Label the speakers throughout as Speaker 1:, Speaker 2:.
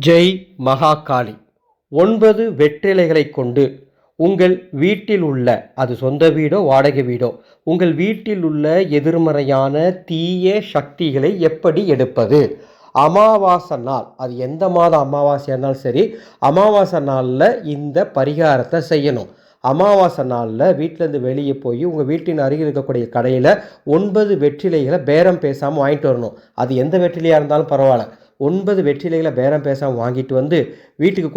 Speaker 1: ஜெய் மகாகாளி. 9 வெற்றிலைகளை கொண்டு உங்கள் வீட்டில் உள்ள, அது சொந்த வீடோ வாடகை வீடோ, உங்கள் வீட்டில் உள்ள எதிர்மறையான தீய சக்திகளை எப்படி எடுப்பது? அமாவாசை நாள், அது எந்த மாதம் அமாவாசையாக இருந்தாலும் சரி, அமாவாசை நாளில் இந்த பரிகாரத்தை செய்யணும். அமாவாசை நாளில் வீட்டிலேருந்து வெளியே போய் உங்கள் வீட்டின் அருகில் இருக்கக்கூடிய கடையில் 9 வெற்றிலைகளை பேரம் பேசாமல் வாங்கிட்டு வரணும். அது எந்த வெற்றிலையாக இருந்தாலும் பரவாயில்ல. 9 வெற்றிலைகளை பேரம் பேசாமல் வாங்கிட்டு வந்து வீட்டுக்கு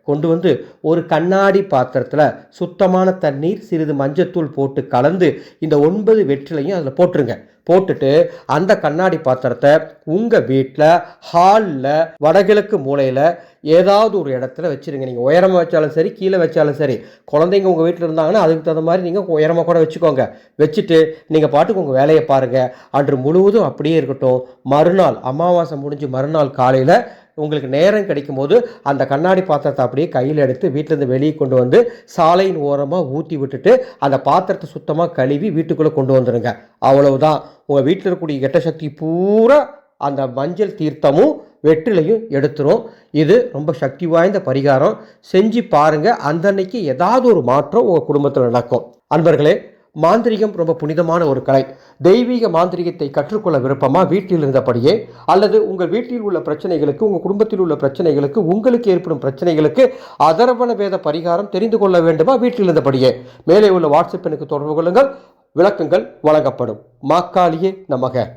Speaker 1: கொண்டு வந்து ஒரு கண்ணாடி பாத்திரத்தில் சுத்தமான தண்ணீர், சிறிது மஞ்சத்தூள் போட்டு கலந்து இந்த 9 வெற்றிலையும் அதில் போட்டுருங்க. போட்டுட்டு அந்த கண்ணாடி பாத்திரத்தை உங்கள் வீட்டில் ஹாலில் வடகிழக்கு மூலையில் ஏதாவது ஒரு இடத்துல வச்சுருங்க. நீங்கள் உயரமாக வச்சாலும் சரி, கீழே வச்சாலும் சரி. குழந்தைங்க உங்கள் வீட்டில் இருந்தாங்கன்னா அதுக்கு தகுந்த மாதிரி நீங்கள் உயரமாக கூட வச்சுக்கோங்க. வச்சுட்டு நீங்கள் பாட்டுக்கு உங்கள் வேலையை பாருங்கள். அன்று முழுவதும் அப்படியே இருக்கட்டும். மறுநாள் அமாவாசை முடிஞ்சு மறுநாள் காலையில் உங்களுக்கு நேரம் கிடைக்கும் போது அந்த கண்ணாடி பாத்திரத்தை அப்படியே கையில் எடுத்து வீட்டிலேருந்து வெளியே கொண்டு வந்து சாலையின் ஓரமாக ஊற்றி விட்டுட்டு அந்த பாத்திரத்தை சுத்தமாக கழுவி வீட்டுக்குள்ளே கொண்டு வந்துடுங்க. அவ்வளவுதான். உங்கள் வீட்டில் இருக்கக்கூடிய கெட்ட சக்தி பூரா அந்த மஞ்சள் தீர்த்தமும் வெற்றிலையும் எடுத்துரும். இது ரொம்ப சக்தி வாய்ந்த பரிகாரம். செஞ்சு பாருங்கள். அந்த அன்னைக்கு ஏதாவது ஒரு மாற்றம் உங்கள் குடும்பத்தில் நடக்கும். அன்பர்களே, மாந்திரிகம் ரொம்ப புனிதமான ஒரு கலை. தெய்வீக மாந்திரிகத்தை கற்றுக்கொள்ள விருப்பமா? வீட்டில் இருந்தபடியே அல்லது உங்கள் வீட்டில் உள்ள பிரச்சனைகளுக்கு, உங்கள் குடும்பத்தில் உள்ள பிரச்சனைகளுக்கு, உங்களுக்கு ஏற்படும் பிரச்சனைகளுக்கு அதர்வண வேத பரிகாரம் தெரிந்து கொள்ள வேண்டுமா? வீட்டில் இருந்தபடியே மேலே உள்ள வாட்ஸ்அப் எனக்கு தொடர்பு கொள்ளுங்கள். விளக்கங்கள் வழங்கப்படும். மாக்காளியே நமக.